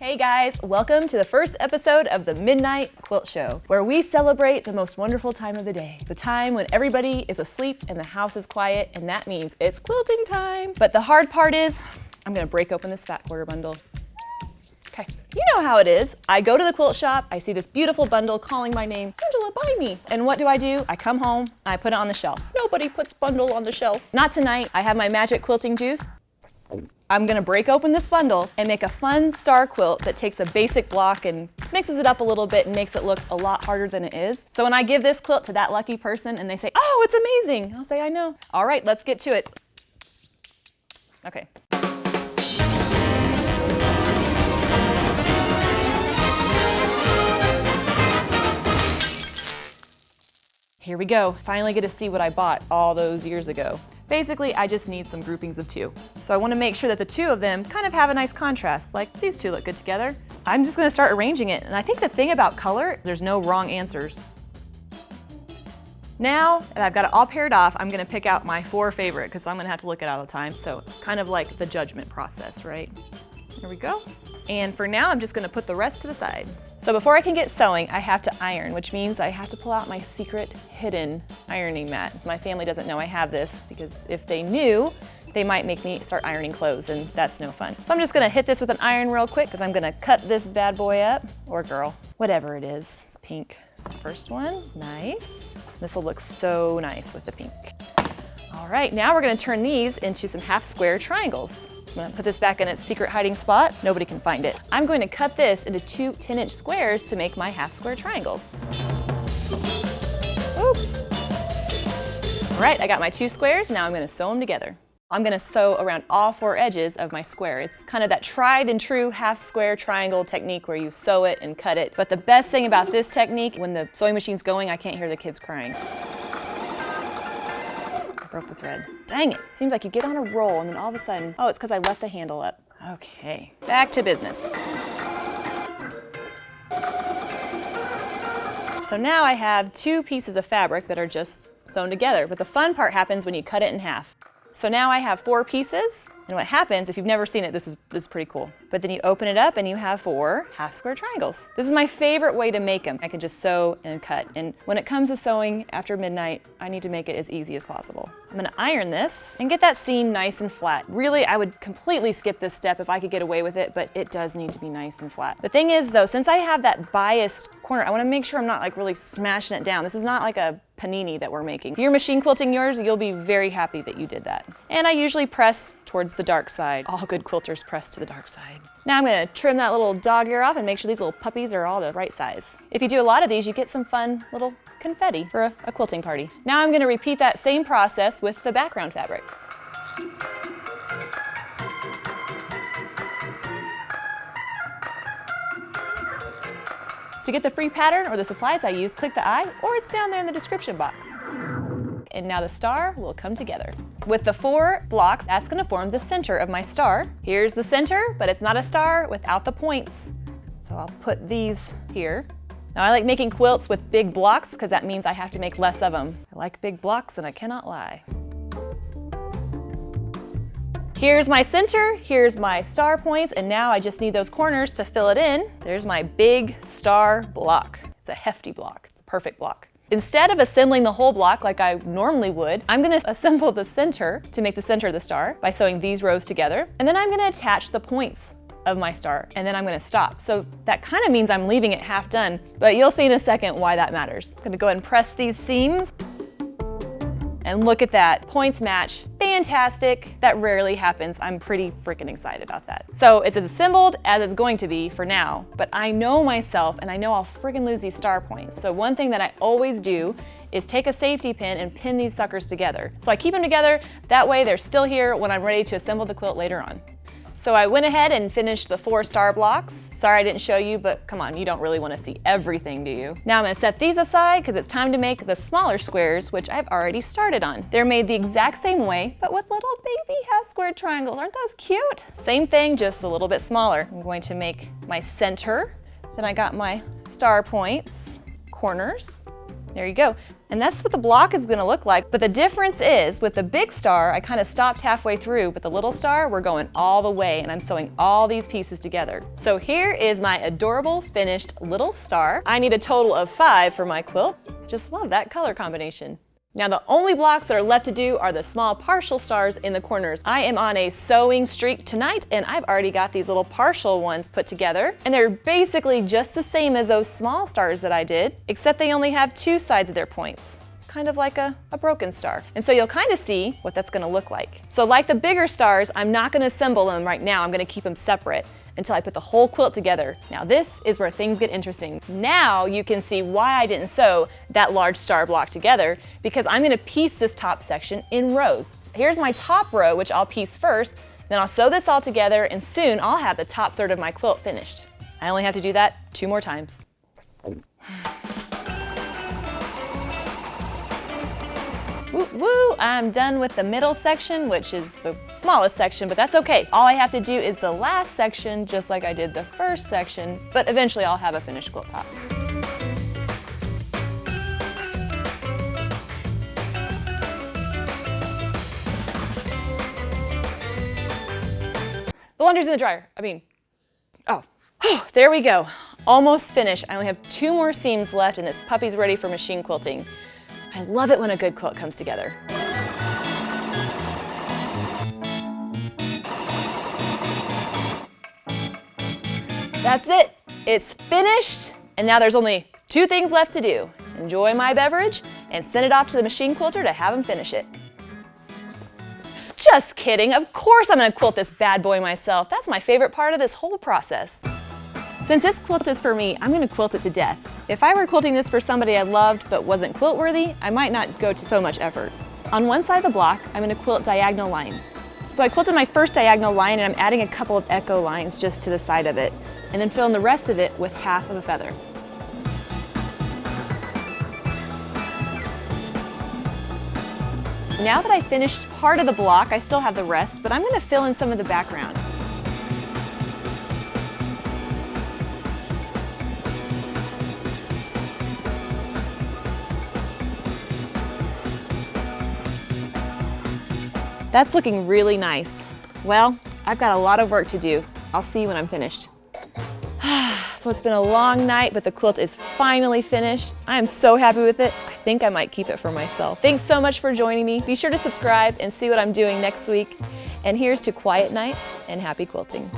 Hey guys, welcome to the first episode of the Midnight Quilt Show, where we celebrate the most wonderful time of the day. The time when everybody is asleep and the house is quiet, and that means it's quilting time. But the hard part is, I'm gonna break open this fat quarter bundle. Okay, you know how it is. I go to the quilt shop, I see this beautiful bundle calling my name, Angela, buy me. And what do? I come home, I put it on the shelf. Nobody puts bundle on the shelf. Not tonight. I have my magic quilting juice. I'm gonna break open this bundle and make a fun star quilt that takes a basic block and mixes it up a little bit and makes it look a lot harder than it is. So when I give this quilt to that lucky person and they say, oh, it's amazing, I'll say, I know. All right, let's get to it. Okay. Here we go. Finally get to see what I bought all those years ago. Basically, I just need some groupings of two. So I want to make sure that the two of them kind of have a nice contrast, like these two look good together. I'm just going to start arranging it. And I think the thing about color, there's no wrong answers. Now that I've got it all paired off, I'm going to pick out my 4 favorite because I'm going to have to look at it all the time. So it's kind of like the judgment process, right? There we go. And for now, I'm just going to put the rest to the side. So before I can get sewing, I have to iron, which means I have to pull out my secret hidden ironing mat. My family doesn't know I have this because if they knew, they might make me start ironing clothes, and that's no fun. So I'm just gonna hit this with an iron real quick because I'm gonna cut this bad boy up, or girl, whatever it is. It's pink. It's the first one, nice. This will look so nice with the pink. All right, now we're gonna turn these into some half square triangles. I'm gonna put this back in its secret hiding spot. Nobody can find it. I'm going to cut this into 2 10-inch squares to make my half square triangles. Oops. All right, I got my 2 squares. Now I'm gonna sew them together. I'm gonna sew around all 4 edges of my square. It's kind of that tried and true half square triangle technique where you sew it and cut it. But the best thing about this technique, when the sewing machine's going, I can't hear the kids crying. Broke the thread. Dang it. Seems like you get on a roll and then all of a sudden, oh, it's because I left the handle up. Okay, back to business. So now I have 2 pieces of fabric that are just sewn together, but the fun part happens when you cut it in half. So now I have 4 pieces, and what happens, if you've never seen it, this is pretty cool. But then you open it up and you have 4 half square triangles. This is my favorite way to make them. I can just sew and cut. And when it comes to sewing after midnight, I need to make it as easy as possible. I'm gonna iron this and get that seam nice and flat. Really, I would completely skip this step if I could get away with it, but it does need to be nice and flat. The thing is though, since I have that biased corner, I wanna make sure I'm not like really smashing it down. This is not like a panini that we're making. If you're machine quilting yours, you'll be very happy that you did that. And I usually press towards the dark side. All good quilters press to the dark side. Now I'm gonna trim that little dog ear off and make sure these little puppies are all the right size. If you do a lot of these, you get some fun little confetti for a quilting party. Now I'm gonna repeat that same process with the background fabric. To get the free pattern or the supplies I use, click the I, or it's down there in the description box. And now the star will come together. With the 4 blocks, that's gonna form the center of my star. Here's the center, but it's not a star without the points. So I'll put these here. Now I like making quilts with big blocks because that means I have to make less of them. I like big blocks and I cannot lie. Here's my center, here's my star points, and now I just need those corners to fill it in. There's my big star block. It's a hefty block, it's a perfect block. Instead of assembling the whole block like I normally would, I'm gonna assemble the center to make the center of the star by sewing these rows together. And then I'm gonna attach the points of my star, and then I'm gonna stop. So that kind of means I'm leaving it half done, but you'll see in a second why that matters. I'm gonna go ahead and press these seams. And look at that, points match, fantastic. That rarely happens. I'm pretty freaking excited about that. So it's as assembled as it's going to be for now, but I know myself and I know I'll freaking lose these star points. So one thing that I always do is take a safety pin and pin these suckers together. So I keep them together, that way they're still here when I'm ready to assemble the quilt later on. So I went ahead and finished the 4 star blocks. Sorry I didn't show you, but come on, you don't really want to see everything, do you? Now I'm going to set these aside because it's time to make the smaller squares, which I've already started on. They're made the exact same way, but with little baby half square triangles. Aren't those cute? Same thing, just a little bit smaller. I'm going to make my center. Then I got my star points, corners. There you go. And that's what the block is gonna look like. But the difference is, with the big star, I kind of stopped halfway through, but the little star, we're going all the way, and I'm sewing all these pieces together. So here is my adorable finished little star. I need a total of 5 for my quilt. Just love that color combination. Now the only blocks that are left to do are the small partial stars in the corners. I am on a sewing streak tonight, and I've already got these little partial ones put together, and they're basically just the same as those small stars that I did, except they only have 2 sides of their points. It's kind of like a broken star. And so you'll kind of see what that's gonna look like. So like the bigger stars, I'm not gonna assemble them right now. I'm gonna keep them separate until I put the whole quilt together. Now this is where things get interesting. Now you can see why I didn't sew that large star block together, because I'm gonna piece this top section in rows. Here's my top row, which I'll piece first, then I'll sew this all together, and soon I'll have the top third of my quilt finished. I only have to do that 2 more times. Woo woo, I'm done with the middle section, which is the smallest section, but that's okay. All I have to do is the last section, just like I did the first section, but eventually I'll have a finished quilt top. The laundry's in the dryer. There we go. Almost finished. I only have 2 more seams left, and this puppy's ready for machine quilting. I love it when a good quilt comes together. That's it. It's finished, and now there's only 2 things left to do. Enjoy my beverage and send it off to the machine quilter to have him finish it. Just kidding. Of course I'm gonna quilt this bad boy myself. That's my favorite part of this whole process. Since this quilt is for me, I'm gonna quilt it to death. If I were quilting this for somebody I loved but wasn't quilt worthy, I might not go to so much effort. On one side of the block, I'm gonna quilt diagonal lines. So I quilted my first diagonal line, and I'm adding a couple of echo lines just to the side of it, and then fill in the rest of it with half of a feather. Now that I finished part of the block, I still have the rest, but I'm gonna fill in some of the background. That's looking really nice. Well, I've got a lot of work to do. I'll see you when I'm finished. So it's been a long night, but the quilt is finally finished. I am so happy with it. I think I might keep it for myself. Thanks so much for joining me. Be sure to subscribe and see what I'm doing next week. And here's to quiet nights and happy quilting.